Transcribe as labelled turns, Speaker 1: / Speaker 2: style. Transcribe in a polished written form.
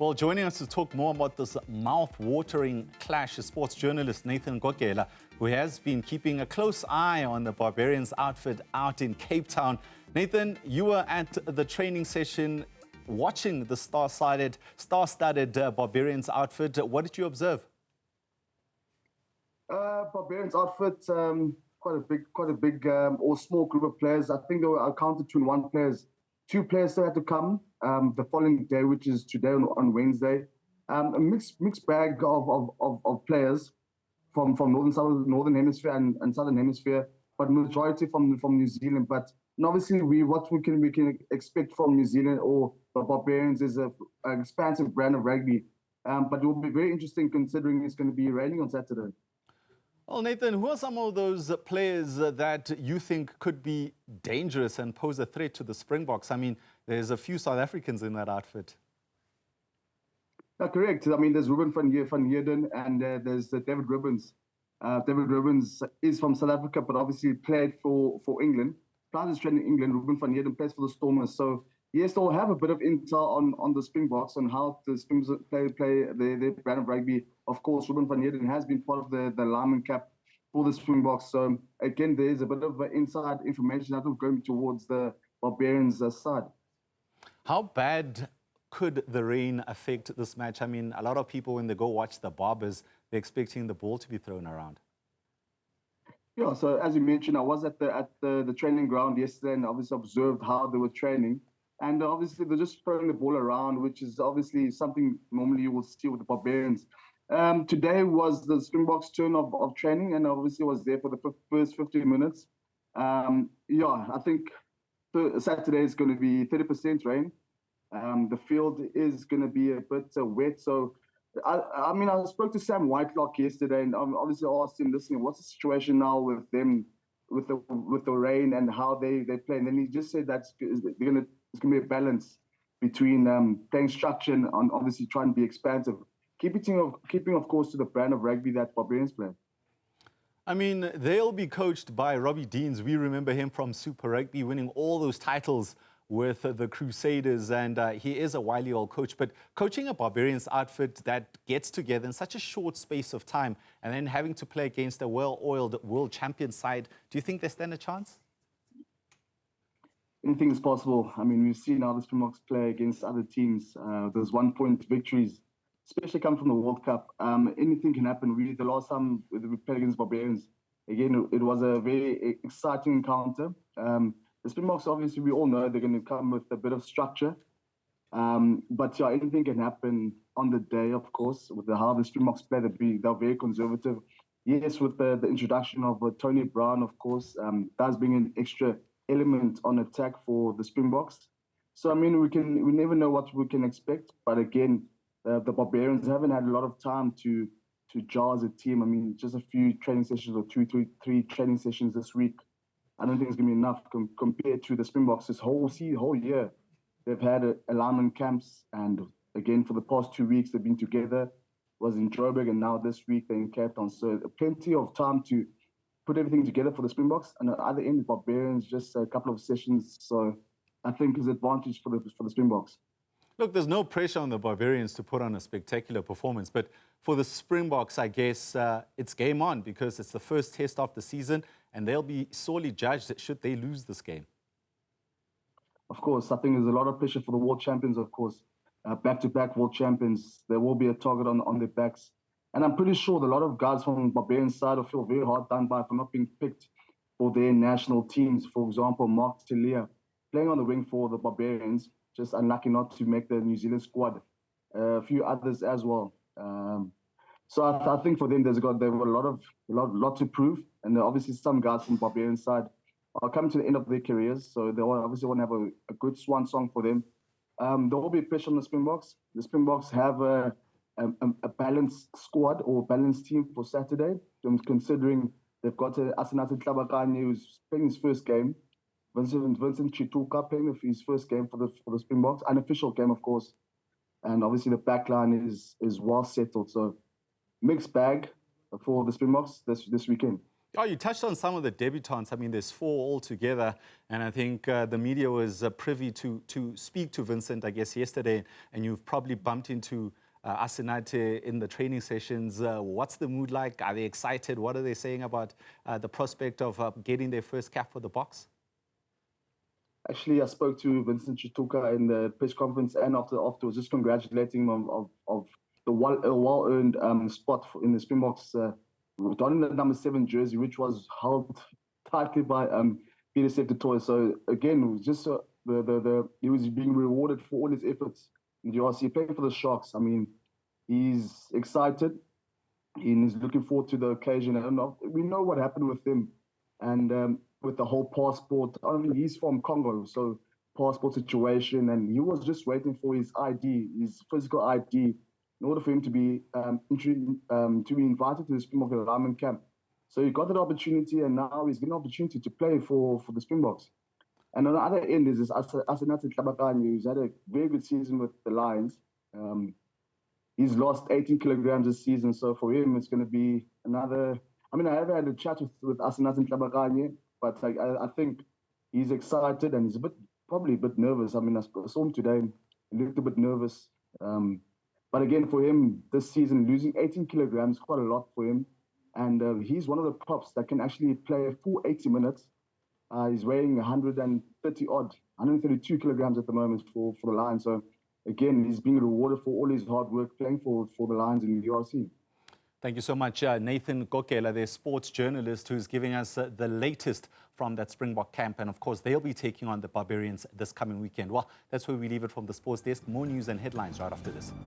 Speaker 1: Well, joining us to talk more about this mouth-watering clash is sports journalist Nathan Gokela, who has been keeping a close eye on the Barbarians outfit out in Cape Town. Nathan, you were at the training session watching the star-studded Barbarians outfit. What did you observe?
Speaker 2: Barbarians outfit, quite a big or small group of players. I think they were accounted 21 players. 2 players still had to come the following day, which is today on Wednesday. A mixed bag of players from northern hemisphere and southern hemisphere, but majority from New Zealand. But obviously, what we can expect from New Zealand or the Barbarians is an expansive brand of rugby. But it will be very interesting considering it's going to be raining on Saturday.
Speaker 1: Well, Nathan, who are some of those players that you think could be dangerous and pose a threat to the Springboks? I mean, there's a few South Africans in that outfit.
Speaker 2: Correct. I mean, there's Ruben van Heerden and there's David Ribbons. David Ribbons is from South Africa, but obviously played for England. Plus, he's trained in England. Ruben van Heerden plays for the Stormers. So, yes, they'll have a bit of intel on the Springboks, on how the Springboks play their brand of rugby. Of course, Ruben van Heerden has been part of the lineman cap for the Springboks. So, again, there's a bit of inside information that will go towards the Barbarians' side.
Speaker 1: How bad could the rain affect this match? I mean, a lot of people, when they go watch the Barbers, they're expecting the ball to be thrown around.
Speaker 2: Yeah, so as you mentioned, I was at the training ground yesterday and obviously observed how they were training. And obviously, they're just throwing the ball around, which is obviously something normally you will see with the Barbarians. Today was the Springboks' turn of training, and obviously was there for the first 15 minutes. Yeah, I think Saturday is going to be 30% rain. The field is going to be a bit wet. So, I mean, I spoke to Sam Whitelock yesterday, and obviously asked him, listen, what's the situation now with them, with the rain and how they play? And then he just said it's going to be a balance between playing structure and obviously trying to be expansive, keeping of course to the brand of rugby that Barbarians play.
Speaker 1: I mean, they'll be coached by Robbie Deans. We remember him from Super Rugby, winning all those titles with the Crusaders, and he is a wily old coach. But coaching a Barbarians outfit that gets together in such a short space of time and then having to play against a well-oiled world champion side, do you think they stand a chance?
Speaker 2: Anything is possible. I mean, we've seen how the Springboks play against other teams. Those 1-point victories, especially come from the World Cup. Anything can happen. Really, the last time we played against Barbarians, again, it was a very exciting encounter. The Springboks, obviously, we all know they're going to come with a bit of structure. But yeah, anything can happen on the day, of course, with how the Springboks play. They're very conservative. Yes, with the introduction of Tony Brown, of course, does bring an extra element on attack for the Springboks. So, I mean, we never know what we can expect. But again, the Barbarians haven't had a lot of time to jar as a team. I mean, just a few training sessions or 3 training sessions this week. I don't think it's going to be enough compared to the Springboks this whole year. They've had alignment camps, and again, for the past 2 weeks, they've been together. Was in Joburg, and now this week they're in Cape Town. So plenty of time to put everything together for the Springboks. And at the other end, the Barbarians, just a couple of sessions. So I think is advantage for the Springboks.
Speaker 1: Look, there's no pressure on the Barbarians to put on a spectacular performance, but for the Springboks, I guess it's game on because it's the first test of the season and they'll be sorely judged should they lose this game.
Speaker 2: Of course, I think there's a lot of pressure for the world champions, of course. Back-to-back world champions, there will be a target on their backs. And I'm pretty sure that a lot of guys from Barbarian side will feel very hard done by for not being picked for their national teams. For example, Mark Telia, playing on the wing for the Barbarians, just unlucky not to make the New Zealand squad. A few others as well. So I think for them, they've got a lot to prove, and obviously some guys from Barbarian side are coming to the end of their careers, so they obviously want to have a good swan song for them. There will be pressure on the Springboks. The Springboks have a balanced squad or balanced team for Saturday, considering they've got Asenate Tlabakane, who's playing his first game. Vincent Chituka playing his first game for the Springboks, unofficial game, of course. And obviously the back line is well settled. So mixed bag for the Springboks this weekend.
Speaker 1: Oh, you touched on some of the debutants. I mean, there's 4 altogether, and I think the media was privy to speak to Vincent, I guess, yesterday, and you've probably bumped into Asenate in the training sessions. What's the mood like? Are they excited? What are they saying about the prospect of getting their first cap for the Boks?
Speaker 2: Actually, I spoke to Vincent Chituka in the press conference and afterwards, just congratulating him of the well-earned spot in the Springboks, donning the number 7 jersey, which was held tightly by Peter Septitoy. So again, it was just he was being rewarded for all his efforts in the RC, playing for the Sharks. I mean, he's excited and he's looking forward to the occasion. I don't know, we know what happened with him, and with the whole passport. I mean, he's from Congo, so passport situation, and he was just waiting for his ID, his physical ID, in order for him to be invited to the Springbok Alignment Camp. So he got that opportunity, and now he's getting an opportunity to play for the Springboks. And on the other end is Asenate Tlhabakanye, who's had a very good season with the Lions. He's lost 18 kilograms this season, so for him it's going to be another. I mean, I haven't had a chat with Asenate Tlhabakanye, but I think he's excited and he's probably a bit nervous. I mean, I saw him today; he looked a bit nervous. But again, for him this season, losing 18 kilograms, quite a lot for him. And he's one of the props that can actually play a full 80 minutes. He's weighing 132 kilograms at the moment for the Lions. So again, he's being rewarded for all his hard work playing for the Lions in the URC.
Speaker 1: Thank you so much, Nathan Kokela, their sports journalist, who's giving us the latest from that Springbok camp. And of course, they'll be taking on the Barbarians this coming weekend. Well, that's where we leave it from the sports desk. More news and headlines right after this.